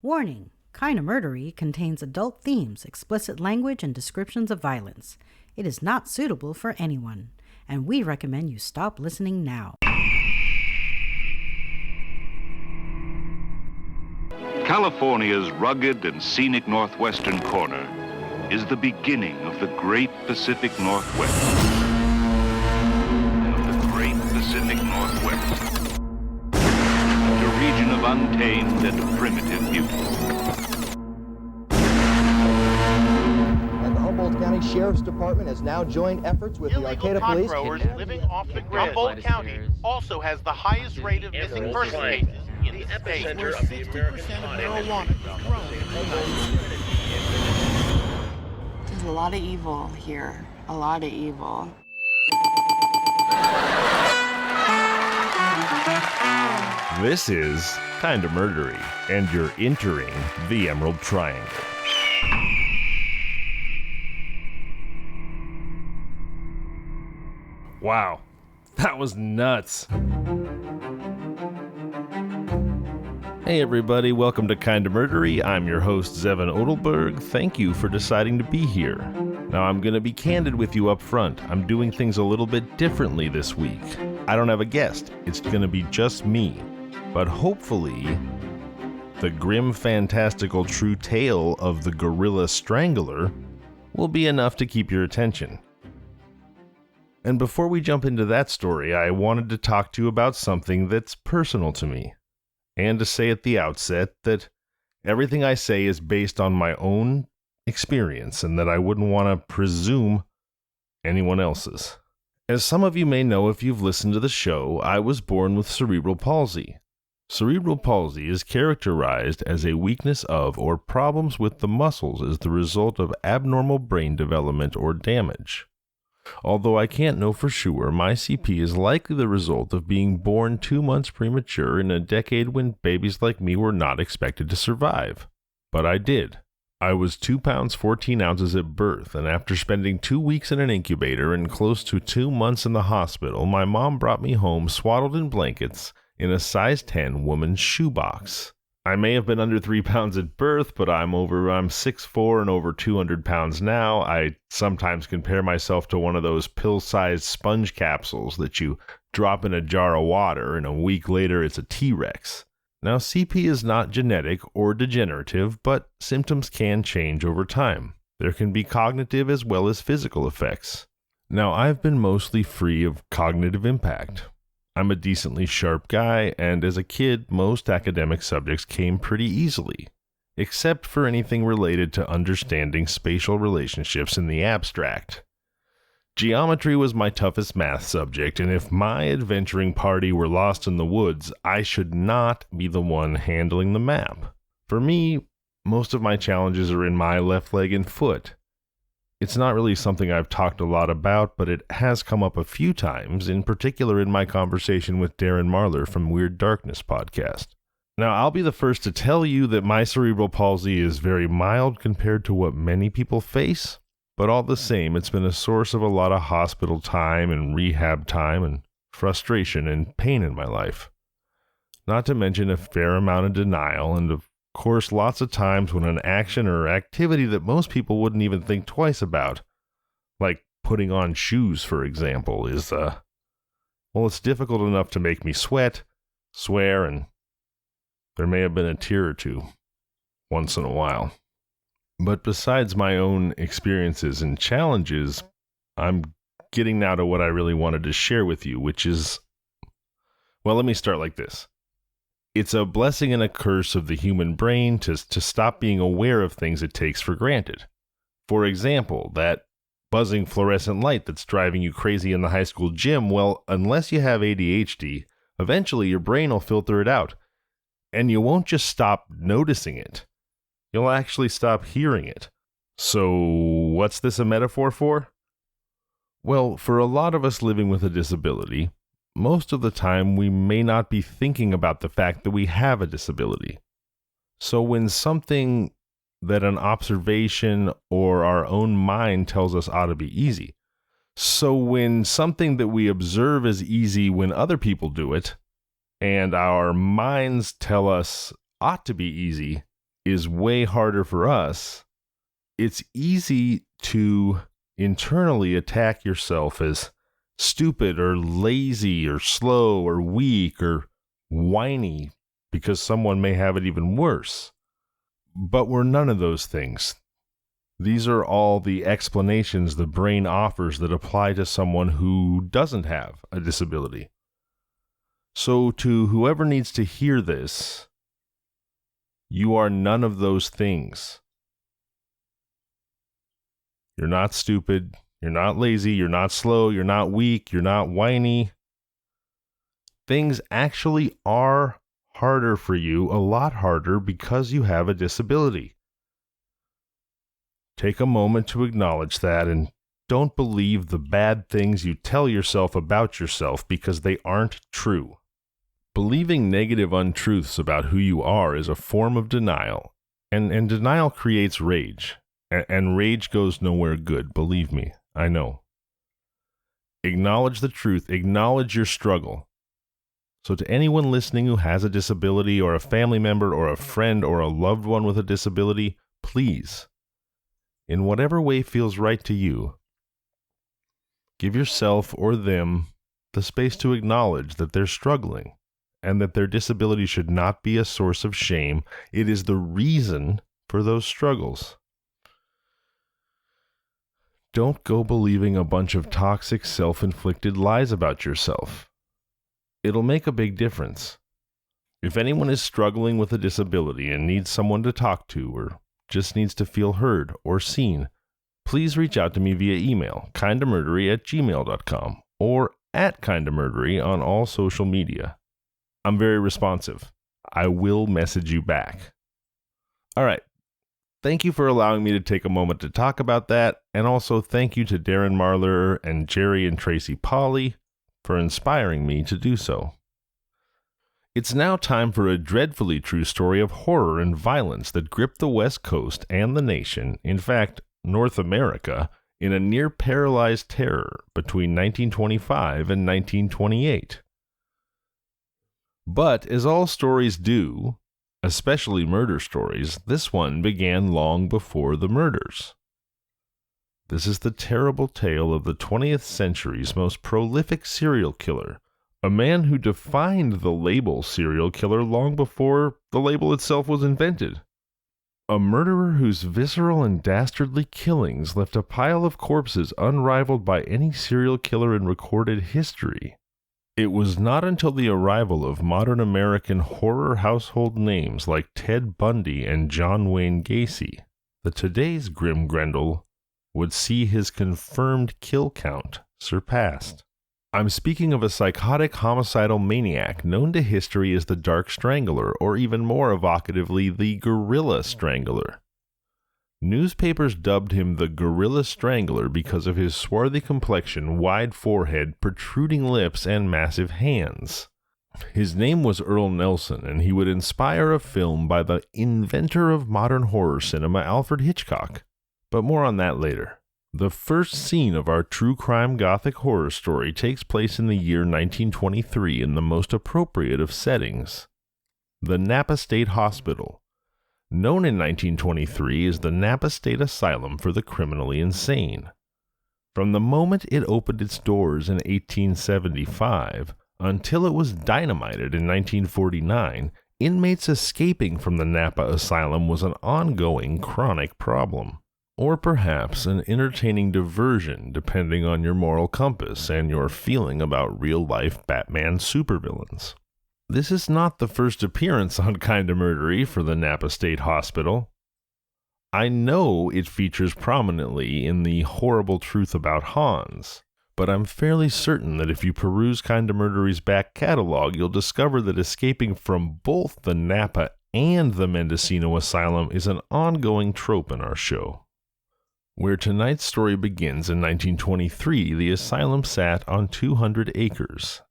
Warning: Kinda Murdery contains adult themes, explicit language, and descriptions of violence. It is not suitable for anyone, and we recommend you stop listening now. California's rugged and scenic northwestern corner is the beginning of the great Pacific Northwest. A region of untamed and primitive beauty. And the Humboldt County Sheriff's Department has now joined efforts with the Arcata Police. Growers living off the grid. Humboldt County also has the highest rate of missing person cases in the state. Epicenter of the American marijuana is grown. There's a lot of evil here. A lot of evil. This is Kinda Murdery, and you're entering the Emerald Triangle. Wow, that was nuts. Hey everybody, welcome to Kinda Murdery. I'm your host, Zevin Odelberg. Thank you for deciding to be here. Now I'm going to be candid with you up front. I'm doing things a little bit differently this week. I don't have a guest. It's going to be just me. But hopefully, the grim, fantastical, true tale of the gorilla Strangler will be enough to keep your attention. And before we jump into that story, I wanted to talk to you about something that's personal to me. And to say at the outset that everything I say is based on my own experience and that I wouldn't want to presume anyone else's. As some of you may know if you've listened to the show, I was born with cerebral palsy. Cerebral palsy is characterized as a weakness of or problems with the muscles as the result of abnormal brain development or damage. Although I can't know for sure, my CP is likely the result of being born 2 months premature in a decade when babies like me were not expected to survive. But I did. I was 2 pounds 14 ounces at birth, and after spending 2 weeks in an incubator and close to 2 months in the hospital, my mom brought me home swaddled in blankets in a size 10 woman's shoebox. I may have been under 3 pounds at birth, but I'm 6'4" and over 200 pounds now. I sometimes compare myself to one of those pill-sized sponge capsules that you drop in a jar of water, and a week later it's a T-Rex. Now, CP is not genetic or degenerative, but symptoms can change over time. There can be cognitive as well as physical effects. Now, I've been mostly free of cognitive impact. I'm a decently sharp guy, and as a kid, most academic subjects came pretty easily, except for anything related to understanding spatial relationships in the abstract. Geometry was my toughest math subject, and if my adventuring party were lost in the woods, I should not be the one handling the map. For me, most of my challenges are in my left leg and foot. It's not really something I've talked a lot about, but it has come up a few times, in particular in my conversation with Darren Marlar from Weird Darkness podcast. Now, I'll be the first to tell you that my cerebral palsy is very mild compared to what many people face, but all the same, it's been a source of a lot of hospital time and rehab time and frustration and pain in my life. Not to mention a fair amount of denial and of course, lots of times when an action or activity that most people wouldn't even think twice about, like putting on shoes, for example, is, it's difficult enough to make me sweat, swear, and there may have been a tear or two once in a while. But besides my own experiences and challenges, I'm getting now to what I really wanted to share with you, which is, well, let me start like this. It's a blessing and a curse of the human brain to stop being aware of things it takes for granted. For example, that buzzing fluorescent light that's driving you crazy in the high school gym, well, unless you have ADHD, eventually your brain will filter it out. And you won't just stop noticing it. You'll actually stop hearing it. So, what's this a metaphor for? Well, for a lot of us living with a disability, most of the time we may not be thinking about the fact that we have a disability. So when something that an observation or our own mind tells us ought to be easy. So when something that we observe as easy when other people do it, and our minds tell us ought to be easy, is way harder for us, it's easy to internally attack yourself as stupid or lazy or slow or weak or whiny because someone may have it even worse. But we're none of those things. These are all the explanations the brain offers that apply to someone who doesn't have a disability. So to whoever needs to hear this, you are none of those things. You're not stupid, you're not lazy, you're not slow, you're not weak, you're not whiny. Things actually are harder for you, a lot harder, because you have a disability. Take a moment to acknowledge that and don't believe the bad things you tell yourself about yourself because they aren't true. Believing negative untruths about who you are is a form of denial, and denial creates rage, and rage goes nowhere good, believe me, I know. Acknowledge the truth, acknowledge your struggle. So to anyone listening who has a disability or a family member or a friend or a loved one with a disability, please, in whatever way feels right to you, give yourself or them the space to acknowledge that they're struggling and that their disability should not be a source of shame. It is the reason for those struggles. Don't go believing a bunch of toxic, self-inflicted lies about yourself. It'll make a big difference. If anyone is struggling with a disability and needs someone to talk to or just needs to feel heard or seen, please reach out to me via email, kindamurdery@gmail.com, or @kindamurdery on all social media. I'm very responsive. I will message you back. All right. Thank you for allowing me to take a moment to talk about that, and also thank you to Darren Marler and Jerry and Tracy Polly for inspiring me to do so. It's now time for a dreadfully true story of horror and violence that gripped the West Coast and the nation, in fact, North America, in a near-paralyzed terror between 1925 and 1928. But, as all stories do, especially murder stories, this one began long before the murders. This is the terrible tale of the 20th century's most prolific serial killer, a man who defined the label serial killer long before the label itself was invented. A murderer whose visceral and dastardly killings left a pile of corpses unrivaled by any serial killer in recorded history. It was not until the arrival of modern American horror household names like Ted Bundy and John Wayne Gacy that today's Grim Grendel would see his confirmed kill count surpassed. I'm speaking of a psychotic homicidal maniac known to history as the Dark Strangler, or even more evocatively, the Gorilla Strangler. Newspapers dubbed him the Gorilla Strangler because of his swarthy complexion, wide forehead, protruding lips, and massive hands. His name was Earl Nelson, and he would inspire a film by the inventor of modern horror cinema, Alfred Hitchcock. But more on that later. The first scene of our true crime gothic horror story takes place in the year 1923 in the most appropriate of settings, the Napa State Hospital, known in 1923 as the Napa State Asylum for the Criminally Insane. From the moment it opened its doors in 1875 until it was dynamited in 1949, inmates escaping from the Napa Asylum was an ongoing chronic problem. Or perhaps an entertaining diversion depending on your moral compass and your feeling about real-life Batman supervillains. This is not the first appearance on Kinda Murdery for the Napa State Hospital. I know it features prominently in the Horrible Truth About Hans, but I'm fairly certain that if you peruse Kinda Murdery's back catalog, you'll discover that escaping from both the Napa and the Mendocino Asylum is an ongoing trope in our show. Where tonight's story begins in 1923, the asylum sat on 200 acres.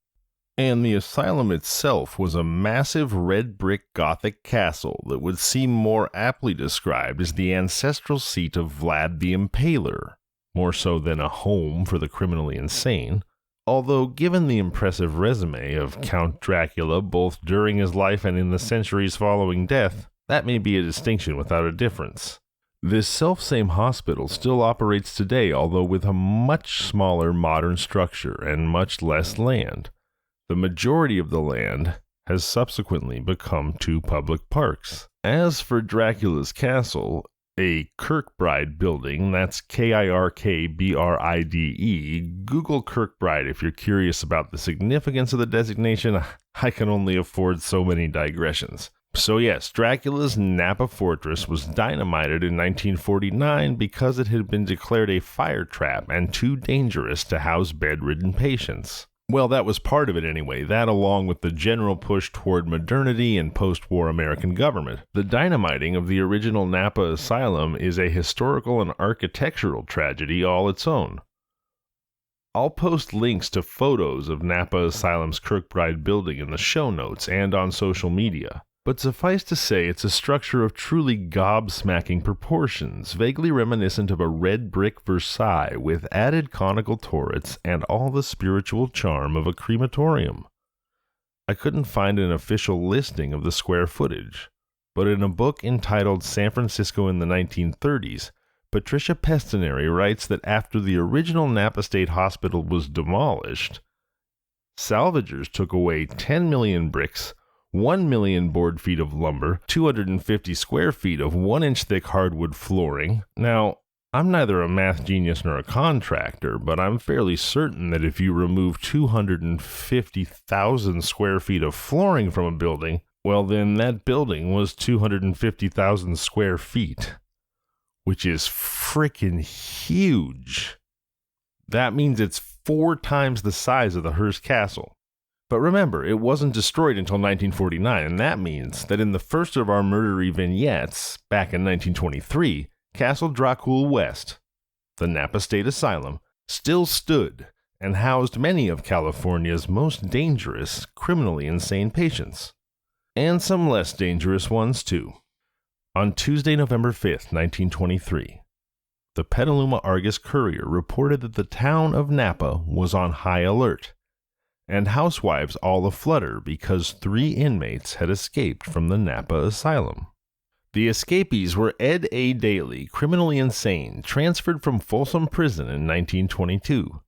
And the asylum itself was a massive red brick Gothic castle that would seem more aptly described as the ancestral seat of Vlad the Impaler, more so than a home for the criminally insane. Although, given the impressive resume of Count Dracula both during his life and in the centuries following death, That may be a distinction without a difference. This selfsame hospital still operates today, although with a much smaller modern structure and much less land. The majority of the land has subsequently become 2 public parks. As for Dracula's Castle, a Kirkbride building, that's Kirkbride, Google Kirkbride if you're curious about the significance of the designation. I can only afford so many digressions. So yes, Dracula's Napa Fortress was dynamited in 1949 because it had been declared a fire trap and too dangerous to house bedridden patients. Well, that was part of it anyway, that along with the general push toward modernity and post-war American government. The dynamiting of the original Napa Asylum is a historical and architectural tragedy all its own. I'll post links to photos of Napa Asylum's Kirkbride building in the show notes and on social media. But suffice to say, it's a structure of truly gobsmacking proportions, vaguely reminiscent of a red brick Versailles with added conical turrets and all the spiritual charm of a crematorium. I couldn't find an official listing of the square footage, but in a book entitled San Francisco in the 1930s, Patricia Pestinari writes that after the original Napa State Hospital was demolished, salvagers took away 10 million bricks, 1 million board feet of lumber, 250 square feet of 1-inch thick hardwood flooring. Now, I'm neither a math genius nor a contractor, but I'm fairly certain that if you remove 250,000 square feet of flooring from a building, well then that building was 250,000 square feet, which is frickin' huge. That means it's 4 times the size of the Hearst Castle. But remember, it wasn't destroyed until 1949, and that means that in the first of our Murdery vignettes, back in 1923, Castle Dracul West, the Napa State Asylum, still stood and housed many of California's most dangerous, criminally insane patients. And some less dangerous ones, too. On Tuesday, November 5th, 1923, the Petaluma Argus-Courier reported that the town of Napa was on high alert, and housewives all aflutter because 3 inmates had escaped from the Napa Asylum. The escapees were Ed A. Daly, criminally insane, transferred from Folsom Prison in 1922.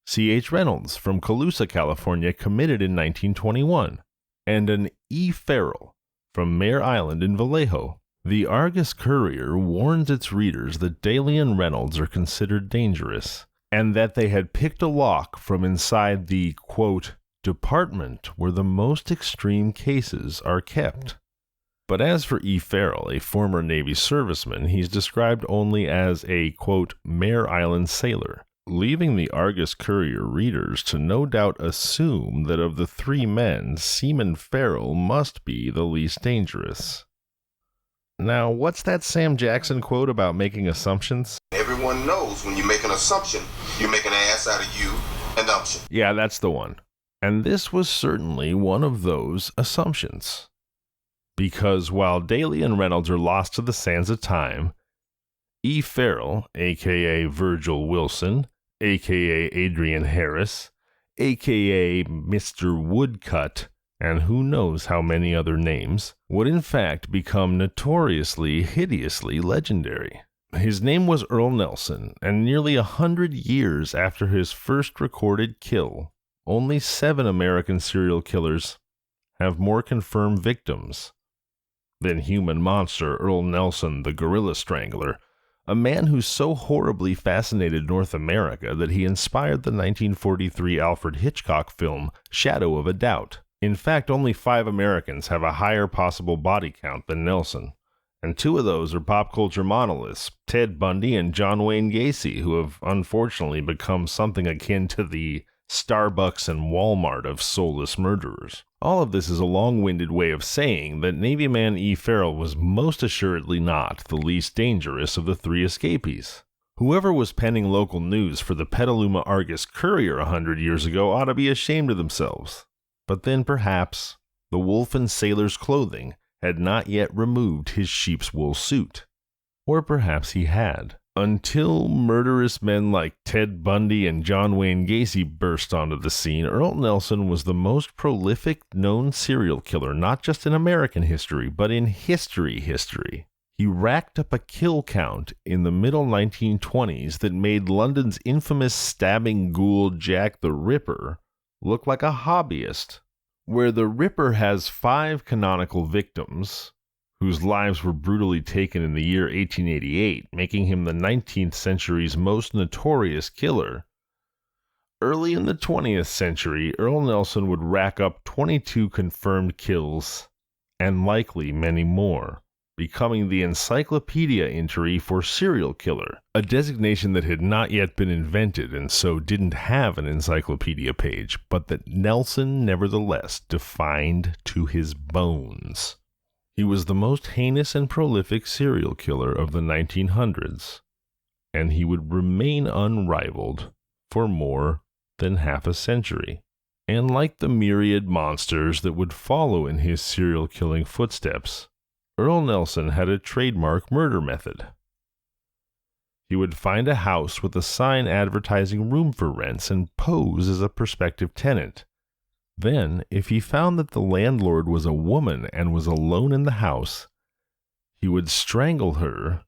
C.H. Reynolds from Colusa, California, committed in 1921. And an E. Farrell from Mare Island in Vallejo. The Argus-Courier warns its readers that Daly and Reynolds are considered dangerous, and that they had picked a lock from inside the, quote, department where the most extreme cases are kept. But as for E. Farrell, a former Navy serviceman, he's described only as a, quote, Mare Island sailor, leaving the Argus-Courier readers to no doubt assume that of the 3 men, Seaman Farrell must be the least dangerous. Now, what's that Sam Jackson quote about making assumptions? Everyone knows when you make an assumption, you make an ass out of you and umption. Yeah, that's the one. And this was certainly one of those assumptions. Because while Daly and Reynolds are lost to the sands of time, E. Farrell, a.k.a. Virgil Wilson, a.k.a. Adrian Harris, a.k.a. Mr. Woodcut, and who knows how many other names, would in fact become notoriously, hideously legendary. His name was Earl Nelson, and nearly 100 years after his first recorded kill, only 7 American serial killers have more confirmed victims than human monster Earl Nelson, the Gorilla Strangler, a man who so horribly fascinated North America that he inspired the 1943 Alfred Hitchcock film Shadow of a Doubt. In fact, only 5 Americans have a higher possible body count than Nelson, and 2 of those are pop culture monoliths, Ted Bundy and John Wayne Gacy, who have unfortunately become something akin to the Starbucks and Walmart of soulless murderers. All of this is a long-winded way of saying that Navy man E. Farrell was most assuredly not the least dangerous of the 3 escapees. Whoever was penning local news for the Petaluma Argus-Courier 100 years ago ought to be ashamed of themselves. But then perhaps the wolf in sailor's clothing had not yet removed his sheep's wool suit. Or perhaps he had. Until murderous men like Ted Bundy and John Wayne Gacy burst onto the scene, Earl Nelson was the most prolific known serial killer, not just in American history, but in history. He racked up a kill count in the middle 1920s that made London's infamous stabbing ghoul Jack the Ripper look like a hobbyist. Where the Ripper has 5 canonical victims, whose lives were brutally taken in the year 1888, making him the 19th century's most notorious killer. Early in the 20th century, Earl Nelson would rack up 22 confirmed kills, and likely many more, becoming the encyclopedia entry for serial killer, a designation that had not yet been invented and so didn't have an encyclopedia page, but that Nelson nevertheless defined to his bones. He was the most heinous and prolific serial killer of the 1900s, and he would remain unrivaled for more than half a century. And like the myriad monsters that would follow in his serial killing footsteps, Earl Nelson had a trademark murder method. He would find a house with a sign advertising room for rents and pose as a prospective tenant. Then, if he found that the landlord was a woman and was alone in the house, he would strangle her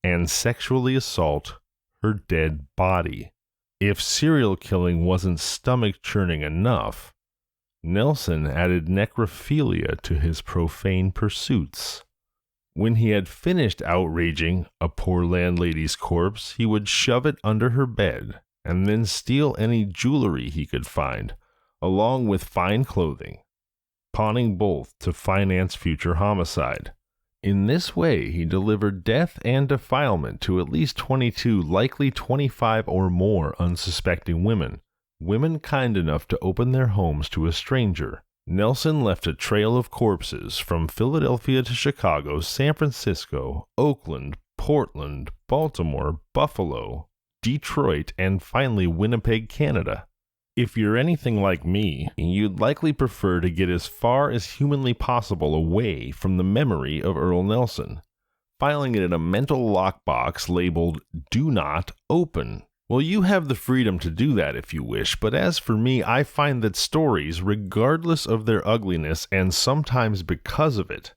and sexually assault her dead body. If serial killing wasn't stomach-churning enough, Nelson added necrophilia to his profane pursuits. When he had finished outraging a poor landlady's corpse, he would shove it under her bed and then steal any jewelry he could find, along with fine clothing, pawning both to finance future homicide. In this way, he delivered death and defilement to at least 22, likely 25 or more unsuspecting women kind enough to open their homes to a stranger. Nelson left a trail of corpses from Philadelphia to Chicago, San Francisco, Oakland, Portland, Baltimore, Buffalo, Detroit, and finally Winnipeg, Canada. If you're anything like me, you'd likely prefer to get as far as humanly possible away from the memory of Earl Nelson, filing it in a mental lockbox labeled "Do Not Open." Well, you have the freedom to do that if you wish, but as for me, I find that stories, regardless of their ugliness and sometimes because of it,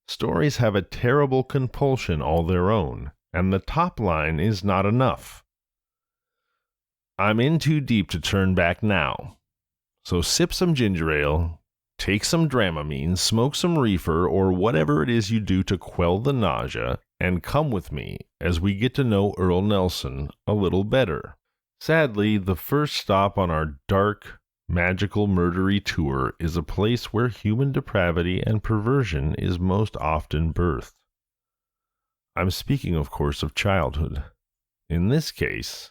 stories have a terrible compulsion all their own, and the top line is not enough. I'm in too deep to turn back now. So sip some ginger ale, take some Dramamine, smoke some reefer, or whatever it is you do to quell the nausea, and come with me as we get to know Earl Nelson a little better. Sadly, the first stop on our dark, magical murdery tour is a place where human depravity and perversion is most often birthed. I'm speaking, of course, of childhood. In this case,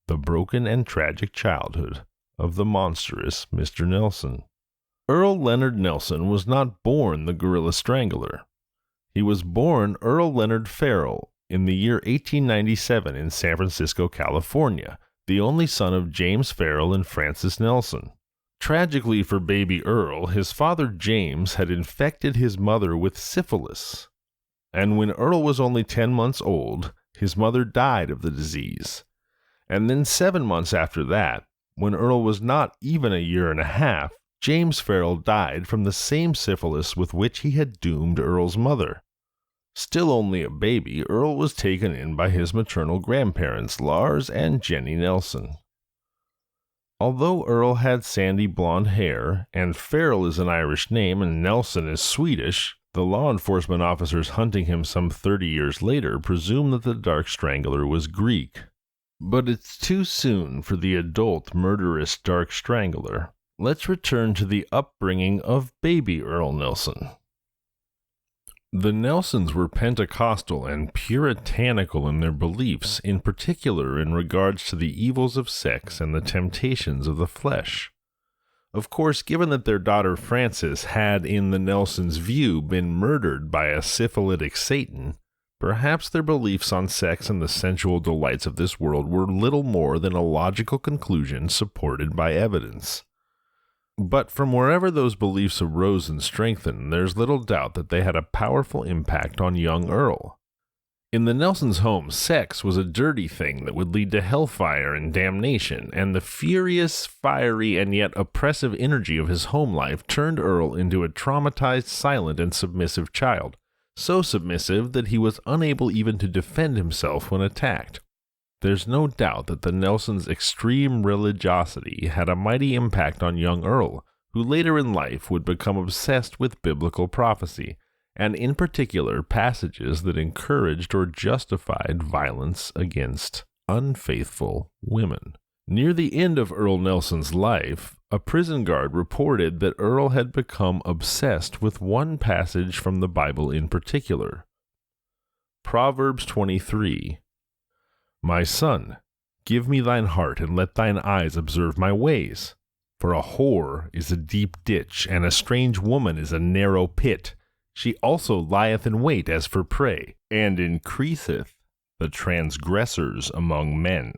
the broken and tragic childhood of the monstrous Mr. Nelson. Earl Leonard Nelson was not born the Gorilla Strangler. He was born Earl Leonard Farrell in the year 1897 in San Francisco, California, the only son of James Farrell and Frances Nelson. Tragically for baby Earl, his father James had infected his mother with syphilis, and when Earl was only 10 months old, his mother died of the disease. And then 7 months after that, when Earl was not even a year and a half, James Farrell died from the same syphilis with which he had doomed Earl's mother. Still only a baby, Earl was taken in by his maternal grandparents, Lars and Jenny Nelson. Although Earl had sandy blonde hair, and Farrell is an Irish name and Nelson is Swedish, the law enforcement officers hunting him some 30 years later presumed that the Dark Strangler was Greek. But it's too soon for the adult murderous Dark Strangler. Let's return to the upbringing of baby Earl Nelson. The Nelsons were Pentecostal and puritanical in their beliefs, in particular in regards to the evils of sex and the temptations of the flesh. Of course, given that their daughter Frances had, in the Nelsons' view, been murdered by a syphilitic Satan, perhaps their beliefs on sex and the sensual delights of this world were little more than a logical conclusion supported by evidence. But from wherever those beliefs arose and strengthened, there's little doubt that they had a powerful impact on young Earl. In the Nelsons' home, sex was a dirty thing that would lead to hellfire and damnation, and the furious, fiery, and yet oppressive energy of his home life turned Earl into a traumatized, silent, and submissive child, so submissive that he was unable even to defend himself when attacked. There's no doubt that the Nelsons' extreme religiosity had a mighty impact on young Earl, who later in life would become obsessed with biblical prophecy, and in particular passages that encouraged or justified violence against unfaithful women. Near the end of Earl Nelson's life, a prison guard reported that Earl had become obsessed with one passage from the Bible in particular. Proverbs 23. My son, give me thine heart, and let thine eyes observe my ways. For a whore is a deep ditch, and a strange woman is a narrow pit. She also lieth in wait as for prey, and increaseth the transgressors among men.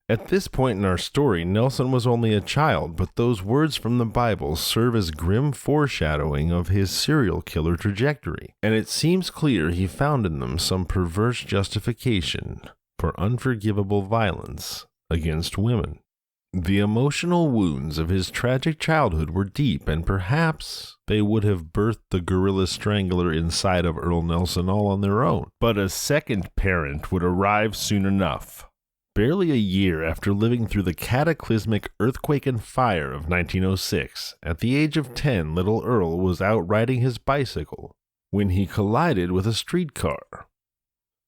At this point in our story, Nelson was only a child, but those words from the Bible serve as grim foreshadowing of his serial killer trajectory, and it seems clear he found in them some perverse justification for unforgivable violence against women. The emotional wounds of his tragic childhood were deep, and perhaps they would have birthed the gorilla strangler inside of Earl Nelson all on their own. But a second parent would arrive soon enough. Barely a year after living through the cataclysmic earthquake and fire of 1906, at the age of 10, little Earl was out riding his bicycle when he collided with a streetcar.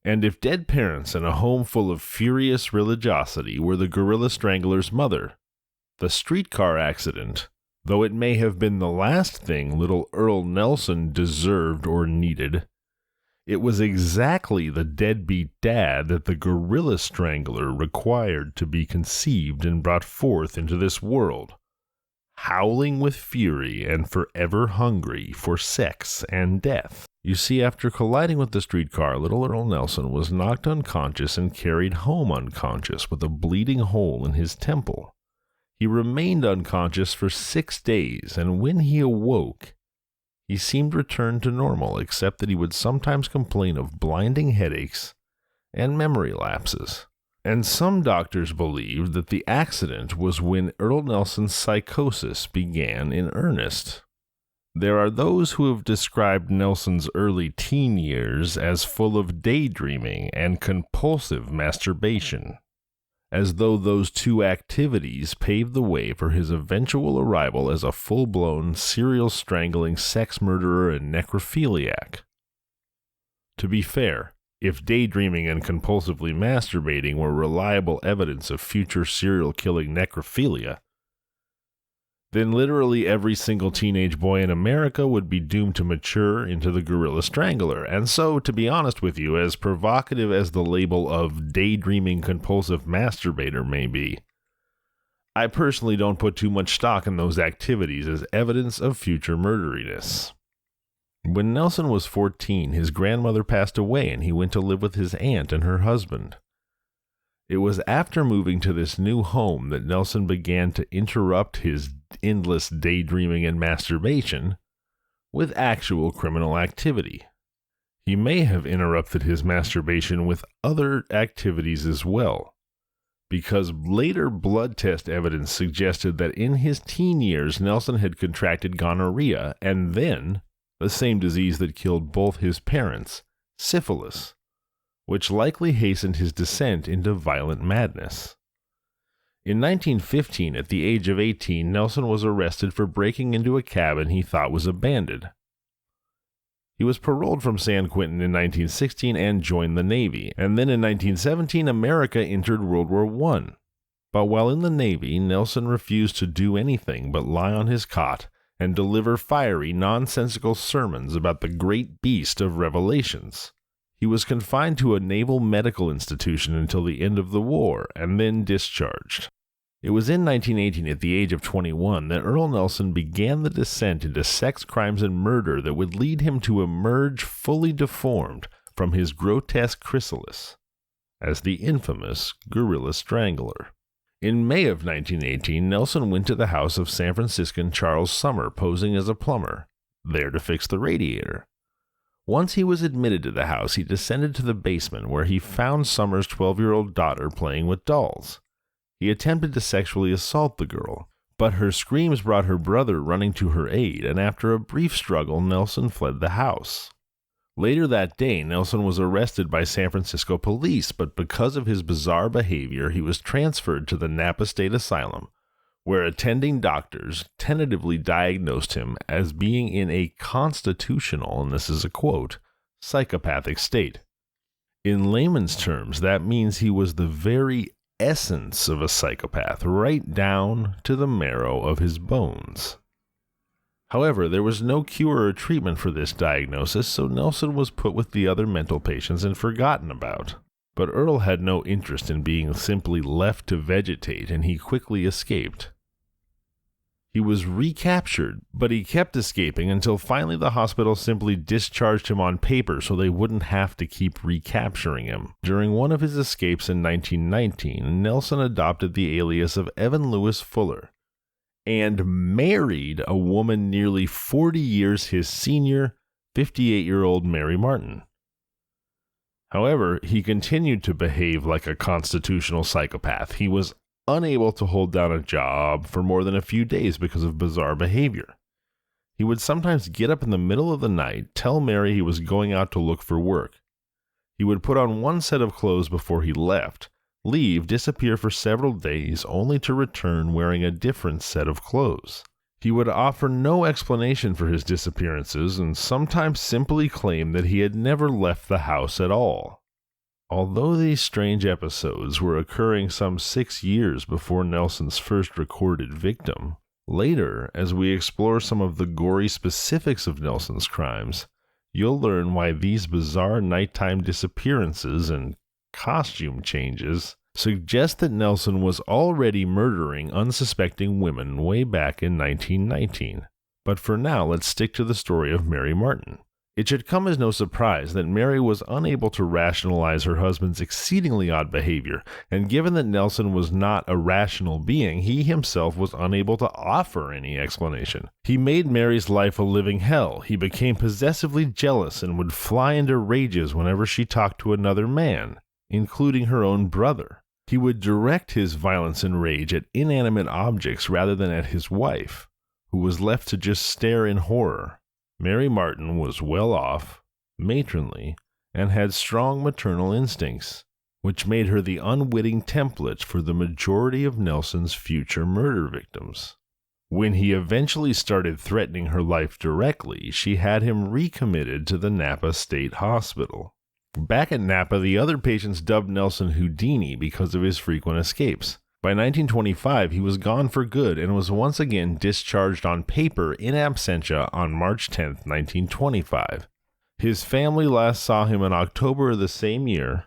And if dead parents in a home full of furious religiosity were the gorilla strangler's mother, the streetcar accident, though it may have been the last thing little Earl Nelson deserved or needed, it was exactly the deadbeat dad that the gorilla strangler required to be conceived and brought forth into this world, howling with fury and forever hungry for sex and death. You see, after colliding with the streetcar, little Earl Nelson was knocked unconscious and carried home unconscious with a bleeding hole in his temple. He remained unconscious for 6 days, and when he awoke, he seemed returned to normal, except that he would sometimes complain of blinding headaches and memory lapses. And some doctors believed that the accident was when Earl Nelson's psychosis began in earnest. There are those who have described Nelson's early teen years as full of daydreaming and compulsive masturbation, as though those two activities paved the way for his eventual arrival as a full-blown, serial strangling sex murderer and necrophiliac. To be fair, if daydreaming and compulsively masturbating were reliable evidence of future serial-killing necrophilia, then literally every single teenage boy in America would be doomed to mature into the gorilla strangler. And so, to be honest with you, as provocative as the label of daydreaming compulsive masturbator may be, I personally don't put too much stock in those activities as evidence of future murderiness. When Nelson was 14, his grandmother passed away and he went to live with his aunt and her husband. It was after moving to this new home that Nelson began to interrupt his endless daydreaming and masturbation with actual criminal activity. He may have interrupted his masturbation with other activities as well, because later blood test evidence suggested that in his teen years Nelson had contracted gonorrhea and then the same disease that killed both his parents, syphilis, which likely hastened his descent into violent madness. In 1915, at the age of 18, Nelson was arrested for breaking into a cabin he thought was abandoned. He was paroled from San Quentin in 1916 and joined the Navy, and then in 1917, America entered World War I. But while in the Navy, Nelson refused to do anything but lie on his cot and deliver fiery, nonsensical sermons about the great beast of Revelations. He was confined to a naval medical institution until the end of the war, and then discharged. It was in 1918, at the age of 21, that Earl Nelson began the descent into sex crimes and murder that would lead him to emerge fully deformed from his grotesque chrysalis as the infamous Gorilla Strangler. In May of 1918, Nelson went to the house of San Franciscan Charles Summer, posing as a plumber, there to fix the radiator. Once he was admitted to the house, he descended to the basement where he found Summer's 12-year-old daughter playing with dolls. He attempted to sexually assault the girl, but her screams brought her brother running to her aid, and after a brief struggle, Nelson fled the house. Later that day, Nelson was arrested by San Francisco police, but because of his bizarre behavior, he was transferred to the Napa State Asylum, where attending doctors tentatively diagnosed him as being in a constitutional, and this is a quote, psychopathic state. In layman's terms, that means he was the very essence of a psychopath, right down to the marrow of his bones. However, there was no cure or treatment for this diagnosis, so Nelson was put with the other mental patients and forgotten about. But Earl had no interest in being simply left to vegetate, and he quickly escaped. He was recaptured, but he kept escaping until finally the hospital simply discharged him on paper so they wouldn't have to keep recapturing him. During one of his escapes in 1919, Nelson adopted the alias of Evan Lewis Fuller and married a woman nearly 40 years his senior, 58-year-old Mary Martin. However, he continued to behave like a constitutional psychopath. He was unable to hold down a job for more than a few days because of bizarre behavior. He would sometimes get up in the middle of the night, tell Mary he was going out to look for work. He would put on one set of clothes before he left, leave, disappear for several days, only to return wearing a different set of clothes. He would offer no explanation for his disappearances and sometimes simply claim that he had never left the house at all. Although these strange episodes were occurring some 6 years before Nelson's first recorded victim, later, as we explore some of the gory specifics of Nelson's crimes, you'll learn why these bizarre nighttime disappearances and costume changes suggest that Nelson was already murdering unsuspecting women way back in 1919. But for now, let's stick to the story of Mary Martin. It should come as no surprise that Mary was unable to rationalize her husband's exceedingly odd behavior, and given that Nelson was not a rational being, he himself was unable to offer any explanation. He made Mary's life a living hell. He became possessively jealous and would fly into rages whenever she talked to another man, including her own brother. He would direct his violence and rage at inanimate objects rather than at his wife, who was left to just stare in horror. Mary Martin was well off, matronly, and had strong maternal instincts, which made her the unwitting template for the majority of Nelson's future murder victims. When he eventually started threatening her life directly, she had him recommitted to the Napa State Hospital. Back at Napa, the other patients dubbed Nelson Houdini because of his frequent escapes. By 1925, he was gone for good and was once again discharged on paper in absentia on March 10, 1925. His family last saw him in October of the same year,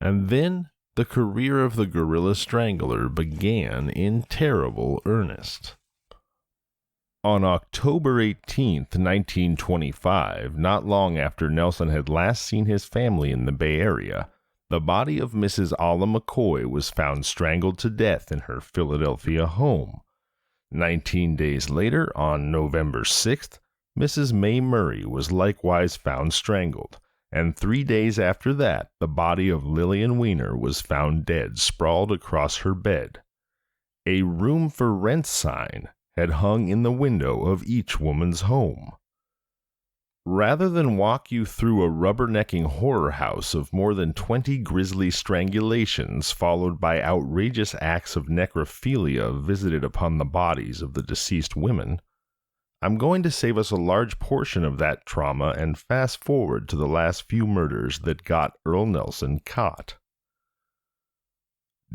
and then the career of the guerrilla strangler began in terrible earnest. On October 18, 1925, not long after Nelson had last seen his family in the Bay Area, the body of Mrs. Alla McCoy was found strangled to death in her Philadelphia home. 19 days later, on November 6th, Mrs. May Murray was likewise found strangled, and 3 days after that, the body of Lillian Weiner was found dead, sprawled across her bed. A room for rent sign had hung in the window of each woman's home. Rather than walk you through a rubbernecking horror house of more than 20 grisly strangulations followed by outrageous acts of necrophilia visited upon the bodies of the deceased women, I'm going to save us a large portion of that trauma and fast forward to the last few murders that got Earl Nelson caught.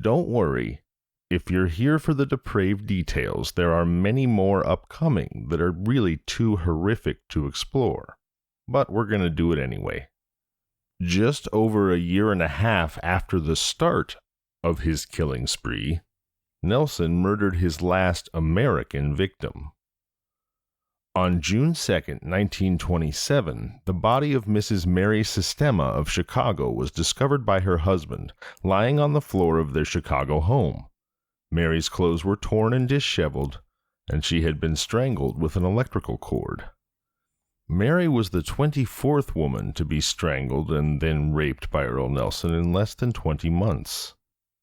Don't worry. If you're here for the depraved details, there are many more upcoming that are really too horrific to explore. But we're going to do it anyway. Just over a year and a half after the start of his killing spree, Nelson murdered his last American victim. On June 2, 1927, the body of Mrs. Mary Sistema of Chicago was discovered by her husband, lying on the floor of their Chicago home. Mary's clothes were torn and disheveled, and she had been strangled with an electrical cord. Mary was the 24th woman to be strangled and then raped by Earl Nelson in less than 20 months.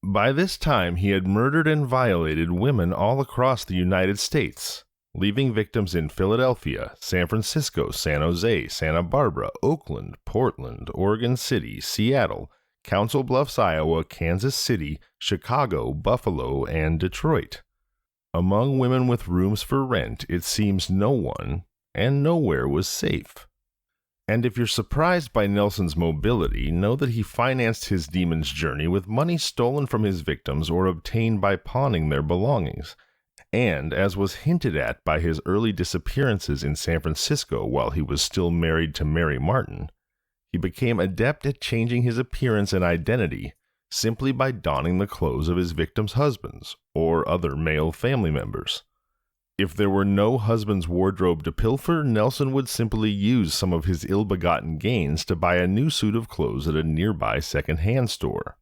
By this time, he had murdered and violated women all across the United States, leaving victims in Philadelphia, San Francisco, San Jose, Santa Barbara, Oakland, Portland, Oregon City, Seattle, Council Bluffs, Iowa, Kansas City, Chicago, Buffalo, and Detroit. Among women with rooms for rent, it seems no one and nowhere was safe. And if you're surprised by Nelson's mobility, know that he financed his demon's journey with money stolen from his victims or obtained by pawning their belongings. And, as was hinted at by his early disappearances in San Francisco while he was still married to Mary Martin, he became adept at changing his appearance and identity simply by donning the clothes of his victims' husbands or other male family members. If there were no husband's wardrobe to pilfer, Nelson would simply use some of his ill-begotten gains to buy a new suit of clothes at a nearby second-hand store.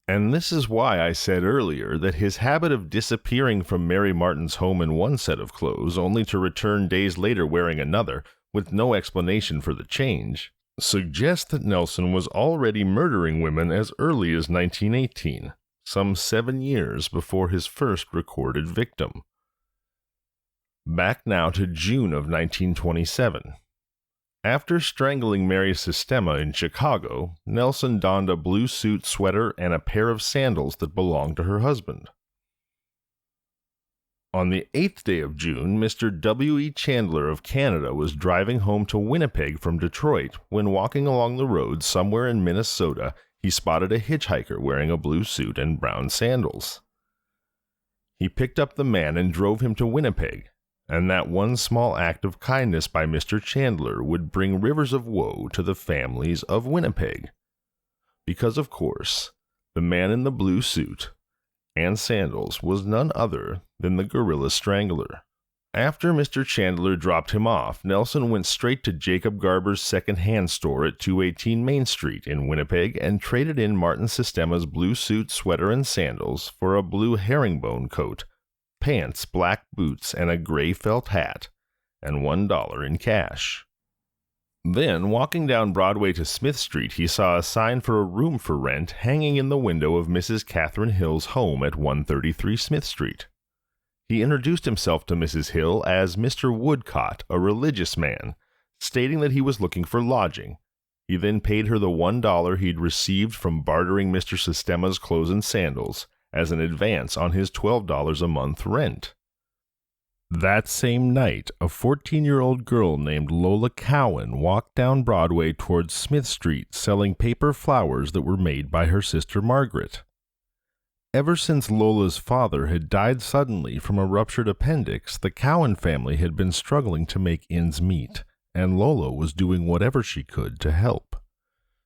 And this is why I said earlier that his habit of disappearing from Mary Martin's home in one set of clothes, only to return days later wearing another, with no explanation for the change, suggests that Nelson was already murdering women as early as 1918, some 7 years before his first recorded victim. Back now to June of 1927. After strangling Mary Sistema in Chicago, Nelson donned a blue suit, sweater, and a pair of sandals that belonged to her husband. On the 8th day of June, Mr. W. E. Chandler of Canada was driving home to Winnipeg from Detroit when, walking along the road somewhere in Minnesota, he spotted a hitchhiker wearing a blue suit and brown sandals. He picked up the man and drove him to Winnipeg, and that one small act of kindness by Mr. Chandler would bring rivers of woe to the families of Winnipeg. Because, of course, the man in the blue suit and sandals was none other than the gorilla Strangler. After Mr. Chandler dropped him off, Nelson went straight to Jacob Garber's second-hand store at 218 Main Street in Winnipeg and traded in Martin Sistema's blue suit, sweater, and sandals for a blue herringbone coat, pants, black boots, and a gray felt hat, and $1 in cash. Then, walking down Broadway to Smith Street, he saw a sign for a room for rent hanging in the window of Mrs. Catherine Hill's home at 133 Smith Street. He introduced himself to Mrs. Hill as Mr. Woodcott, a religious man, stating that he was looking for lodging. He then paid her the $1 he'd received from bartering Mr. Sistema's clothes and sandals as an advance on his $12 a month rent. That same night, a 14-year-old girl named Lola Cowan walked down Broadway towards Smith Street selling paper flowers that were made by her sister Margaret. Ever since Lola's father had died suddenly from a ruptured appendix, the Cowan family had been struggling to make ends meet, and Lola was doing whatever she could to help.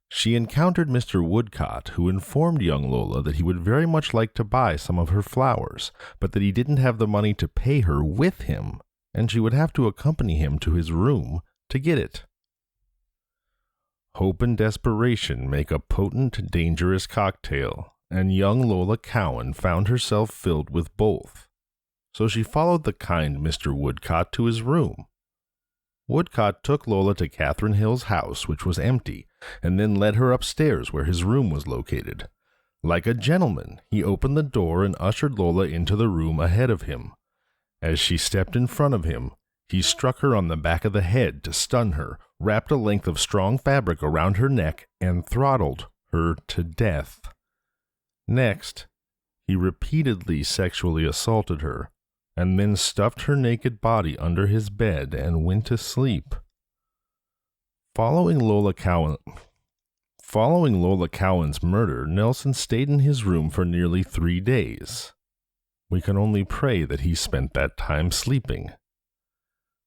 She encountered Mr. Woodcott, who informed young Lola that he would very much like to buy some of her flowers, but that he didn't have the money to pay her with him, and she would have to accompany him to his room to get it. Hope and desperation make a potent, dangerous cocktail, and young Lola Cowan found herself filled with both. So she followed the kind Mr. Woodcott to his room. Woodcott took Lola to Catherine Hill's house, which was empty, and then led her upstairs where his room was located. Like a gentleman, he opened the door and ushered Lola into the room ahead of him. As she stepped in front of him, he struck her on the back of the head to stun her, wrapped a length of strong fabric around her neck, and throttled her to death. Next, he repeatedly sexually assaulted her, and then stuffed her naked body under his bed and went to sleep. Following Lola Cowan's murder, Nelson stayed in his room for nearly 3 days. We can only pray that he spent that time sleeping.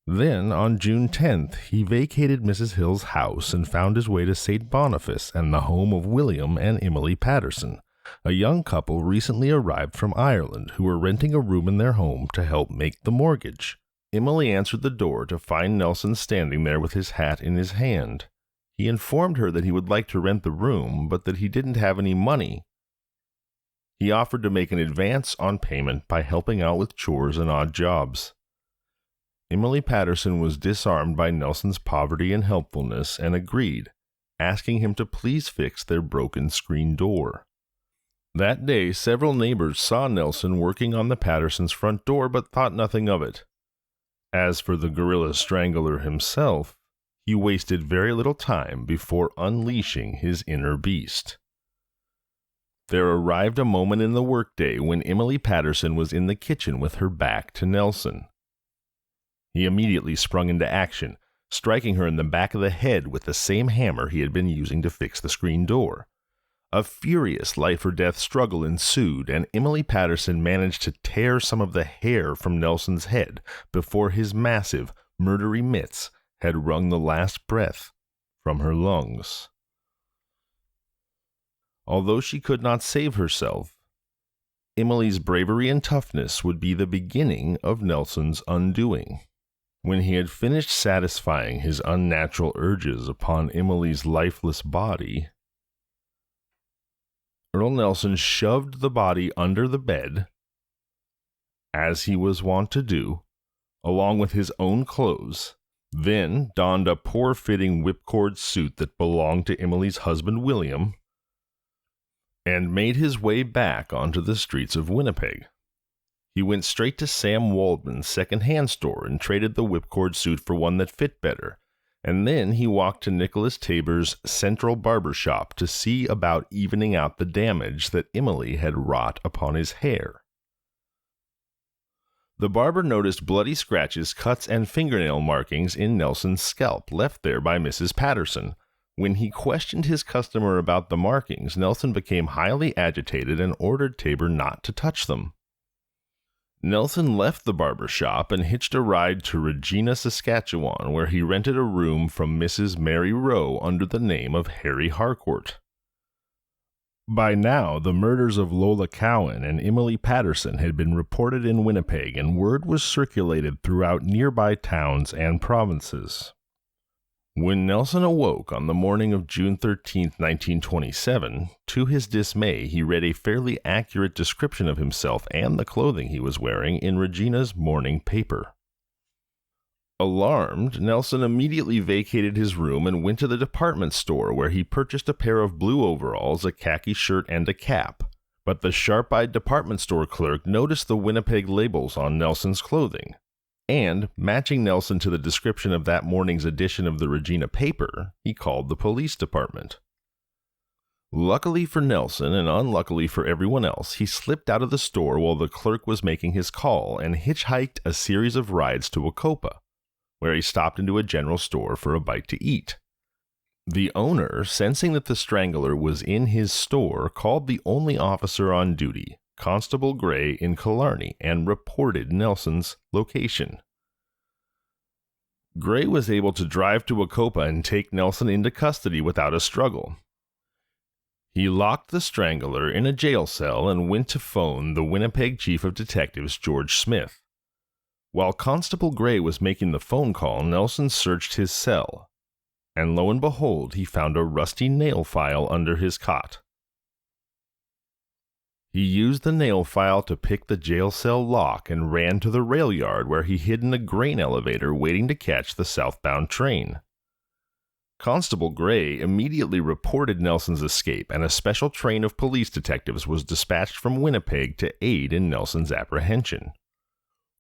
Then, on June 10th, he vacated Mrs. Hill's house and found his way to St. Boniface and the home of William and Emily Patterson, a young couple recently arrived from Ireland who were renting a room in their home to help make the mortgage. Emily answered the door to find Nelson standing there with his hat in his hand. He informed her that he would like to rent the room, but that he didn't have any money. He offered to make an advance on payment by helping out with chores and odd jobs. Emily Patterson was disarmed by Nelson's poverty and helpfulness and agreed, asking him to please fix their broken screen door. That day, several neighbors saw Nelson working on the Pattersons' front door but thought nothing of it. As for the gorilla Strangler himself, he wasted very little time before unleashing his inner beast. There arrived a moment in the workday when Emily Patterson was in the kitchen with her back to Nelson. He immediately sprung into action, striking her in the back of the head with the same hammer he had been using to fix the screen door. A furious life-or-death struggle ensued, and Emily Patterson managed to tear some of the hair from Nelson's head before his massive, murdery mitts had wrung the last breath from her lungs. Although she could not save herself, Emily's bravery and toughness would be the beginning of Nelson's undoing. When he had finished satisfying his unnatural urges upon Emily's lifeless body, Earl Nelson shoved the body under the bed, as he was wont to do, along with his own clothes, then donned a poor-fitting whipcord suit that belonged to Emily's husband William, and made his way back onto the streets of Winnipeg. He went straight to Sam Waldman's second-hand store and traded the whipcord suit for one that fit better, and then he walked to Nicholas Tabor's Central Barber Shop to see about evening out the damage that Emily had wrought upon his hair. The barber noticed bloody scratches, cuts, and fingernail markings in Nelson's scalp left there by Mrs. Patterson. When he questioned his customer about the markings, Nelson became highly agitated and ordered Tabor not to touch them. Nelson left the barber shop and hitched a ride to Regina, Saskatchewan, where he rented a room from Mrs. Mary Rowe under the name of Harry Harcourt. By now, the murders of Lola Cowan and Emily Patterson had been reported in Winnipeg, and word was circulated throughout nearby towns and provinces. When Nelson awoke on the morning of June 13, 1927, to his dismay, he read a fairly accurate description of himself and the clothing he was wearing in Regina's morning paper. Alarmed, Nelson immediately vacated his room and went to the department store where he purchased a pair of blue overalls, a khaki shirt, and a cap. But the sharp-eyed department store clerk noticed the Winnipeg labels on Nelson's clothing, and, matching Nelson to the description of that morning's edition of the Regina paper, he called the police department. Luckily for Nelson, and unluckily for everyone else, he slipped out of the store while the clerk was making his call and hitchhiked a series of rides to Wacopa, where he stopped into a general store for a bite to eat. The owner, sensing that the Strangler was in his store, called the only officer on duty, Constable Gray, in Killarney, and reported Nelson's location. Gray was able to drive to Wacopa and take Nelson into custody without a struggle. He locked the Strangler in a jail cell and went to phone the Winnipeg Chief of Detectives, George Smith. While Constable Gray was making the phone call, Nelson searched his cell, and lo and behold, he found a rusty nail file under his cot. He used the nail file to pick the jail cell lock and ran to the rail yard where he hid in a grain elevator waiting to catch the southbound train. Constable Gray immediately reported Nelson's escape, and a special train of police detectives was dispatched from Winnipeg to aid in Nelson's apprehension.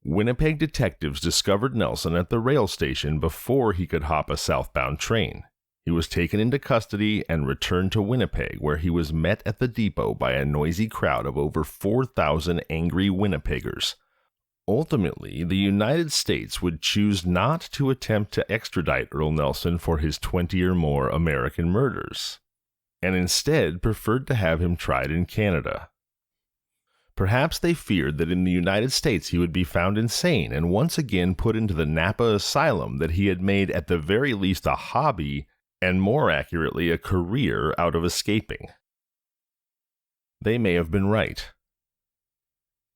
Winnipeg detectives discovered Nelson at the rail station before he could hop a southbound train. He was taken into custody and returned to Winnipeg, where he was met at the depot by a noisy crowd of over 4,000 angry Winnipeggers. Ultimately, the United States would choose not to attempt to extradite Earl Nelson for his 20 or more American murders, and instead preferred to have him tried in Canada. Perhaps they feared that in the United States he would be found insane and once again put into the Napa asylum that he had made at the very least a hobby, and more accurately a career, out of escaping. They may have been right.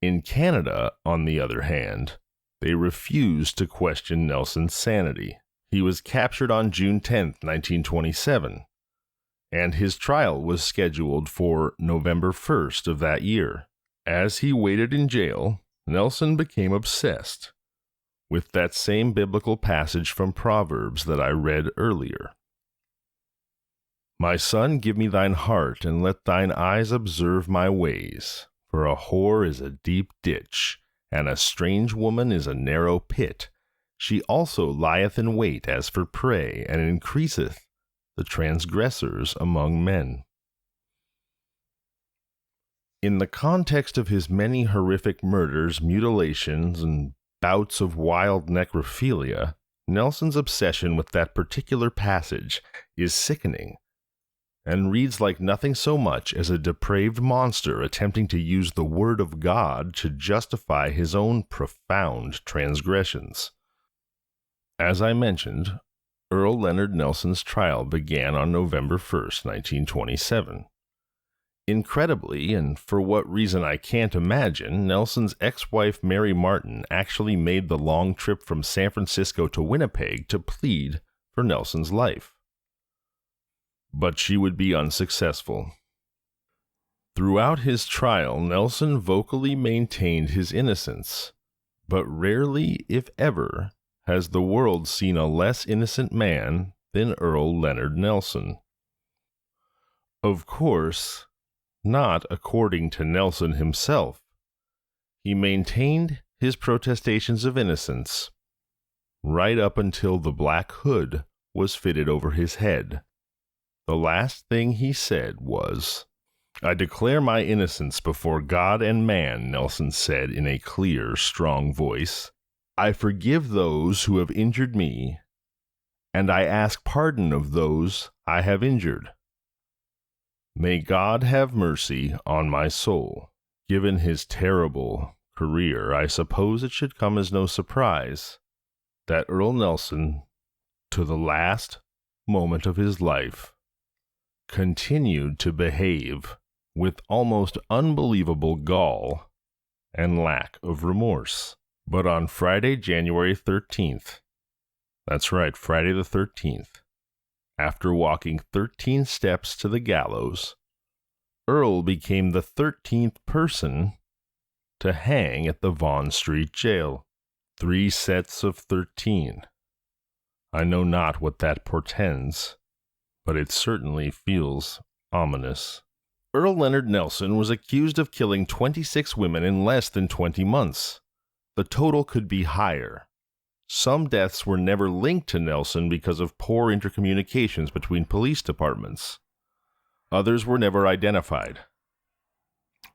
In Canada, on the other hand, they refused to question Nelson's sanity. He was captured on June 10, 1927, and his trial was scheduled for November 1st of that year. As he waited in jail, Nelson became obsessed with that same biblical passage from Proverbs that I read earlier. My son, give me thine heart, and let thine eyes observe my ways. For a whore is a deep ditch, and a strange woman is a narrow pit. She also lieth in wait as for prey, and increaseth the transgressors among men. In the context of his many horrific murders, mutilations, and bouts of wild necrophilia, Nelson's obsession with that particular passage is sickening, and reads like nothing so much as a depraved monster attempting to use the word of God to justify his own profound transgressions. As I mentioned, Earl Leonard Nelson's trial began on November 1st, 1927. Incredibly, and for what reason I can't imagine, Nelson's ex-wife Mary Martin actually made the long trip from San Francisco to Winnipeg to plead for Nelson's life. But she would be unsuccessful. Throughout his trial, Nelson vocally maintained his innocence, but rarely, if ever, has the world seen a less innocent man than Earl Leonard Nelson. Of course, not according to Nelson himself. He maintained his protestations of innocence right up until the black hood was fitted over his head. The last thing he said was, "I declare my innocence before God and man," Nelson said in a clear, strong voice. "I forgive those who have injured me, and I ask pardon of those I have injured. May God have mercy on my soul." Given his terrible career, I suppose it should come as no surprise that Earl Nelson, to the last moment of his life, continued to behave with almost unbelievable gall and lack of remorse. But on Friday, January 13th, that's right, Friday the 13th, after walking 13 steps to the gallows, Earl became the 13th person to hang at the Vaughan Street Jail. 3 sets of 13. I know not what that portends, but it certainly feels ominous. Earl Leonard Nelson was accused of killing 26 women in less than 20 months. The total could be higher. Some deaths were never linked to Nelson because of poor intercommunications between police departments. Others were never identified.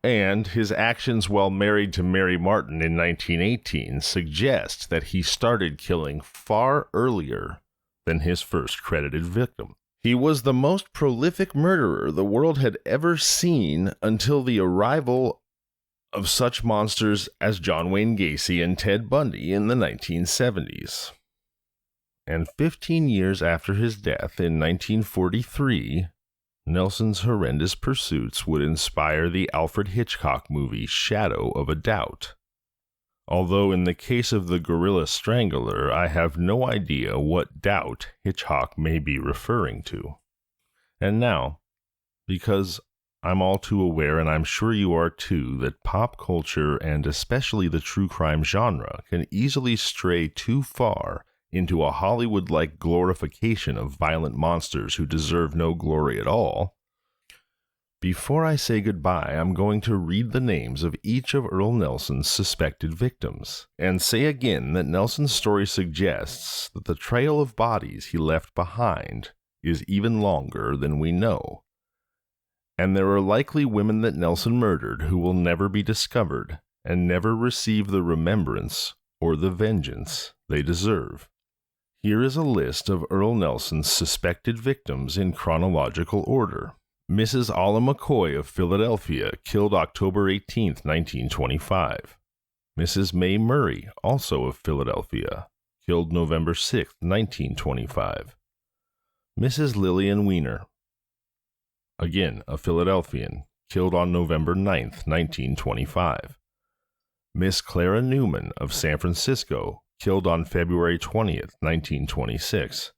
And his actions while married to Mary Martin in 1918 suggest that he started killing far earlier than his first credited victim. He was the most prolific murderer the world had ever seen until the arrival of such monsters as John Wayne Gacy and Ted Bundy in the 1970s. And 15 years after his death in 1943, Nelson's horrendous pursuits would inspire the Alfred Hitchcock movie Shadow of a Doubt. Although in the case of the gorilla Strangler, I have no idea what doubt Hitchcock may be referring to. And now, because I'm all too aware, and I'm sure you are too, that pop culture and especially the true crime genre can easily stray too far into a Hollywood-like glorification of violent monsters who deserve no glory at all. Before I say goodbye, I'm going to read the names of each of Earl Nelson's suspected victims, and say again that Nelson's story suggests that the trail of bodies he left behind is even longer than we know. And there are likely women that Nelson murdered who will never be discovered and never receive the remembrance or the vengeance they deserve. Here is a list of Earl Nelson's suspected victims in chronological order. Mrs. Alla McCoy of Philadelphia, killed October 18, 1925. Mrs. May Murray, also of Philadelphia, killed November 6, 1925. Mrs. Lillian Weiner, again a Philadelphian, killed on November 9, 1925. Miss Clara Newman of San Francisco, killed on February 20, 1926.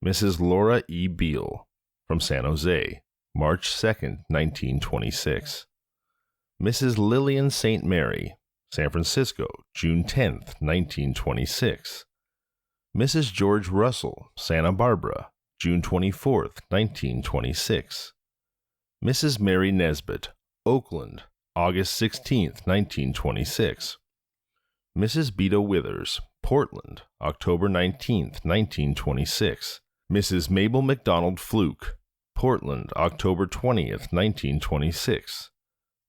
Mrs. Laura E. Beale from San Jose, March 2, 1926. Mrs. Lillian St. Mary, San Francisco, June 10, 1926. Mrs. George Russell, Santa Barbara, June 24, 1926. Mrs. Mary Nesbitt, Oakland, August 16, 1926. Mrs. Beta Withers, Portland, October 19, 1926. Mrs. Mabel McDonald Fluke, Portland, October 20, 1926.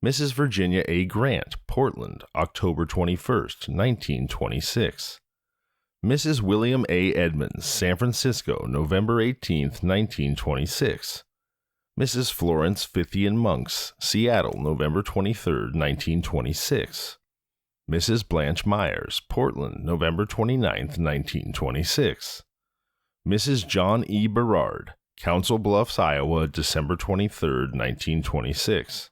Mrs. Virginia A. Grant, Portland, October 21, 1926. Mrs. William A. Edmonds, San Francisco, November 18, 1926. Mrs. Florence Fithian Monks, Seattle, November 23, 1926. Mrs. Blanche Myers, Portland, November 29, 1926. Mrs. John E. Berard, Council Bluffs, Iowa, December 23, 1926.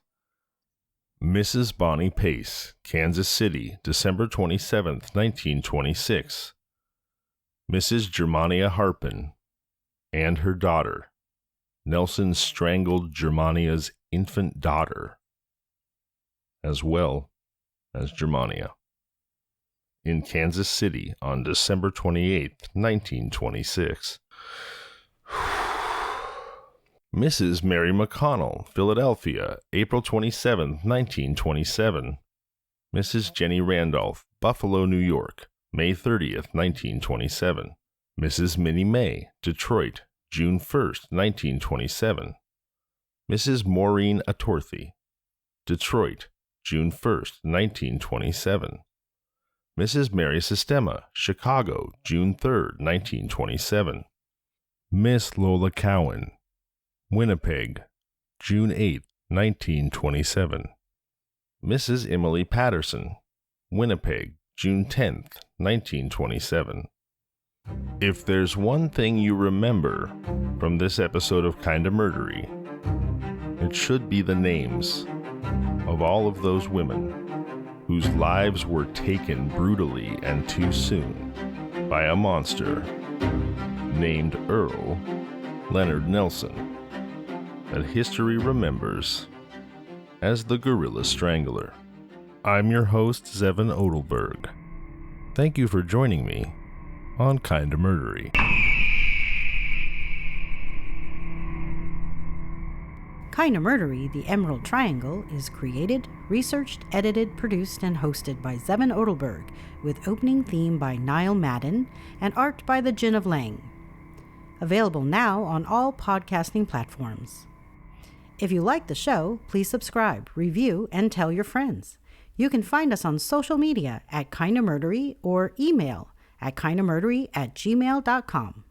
Mrs. Bonnie Pace, Kansas City, December 27, 1926. Mrs. Germania Harpin and her daughter. Nelson strangled Germania's infant daughter, as well as Germania, in Kansas City on December 28, 1926. Mrs. Mary McConnell, Philadelphia, April 27, 1927. Mrs. Jenny Randolph, Buffalo, New York, May 30, 1927. Mrs. Minnie May, Detroit, June 1, 1927. Mrs. Maureen Atorthy, Detroit, June 1, 1927. Mrs. Mary Sistema, Chicago, June 3, 1927. Miss Lola Cowan, Winnipeg, June 8, 1927. Mrs. Emily Patterson, Winnipeg, June 10, 1927. If there's one thing you remember from this episode of Kinda Murdery, it should be the names of all of those women whose lives were taken brutally and too soon by a monster named Earl Leonard Nelson, that history remembers as the Gorilla Strangler. I'm your host, Zevin Odelberg. Thank you for joining me on Kinda Murdery. Kinda Murdery, The Emerald Triangle, is created, researched, edited, produced, and hosted by Zevin Odelberg, with opening theme by Niall Madden and art by the Gin of Lang. Available now on all podcasting platforms. If you like the show, please subscribe, review, and tell your friends. You can find us on social media at Kinda Murdery or email at kindamurdery@gmail.com.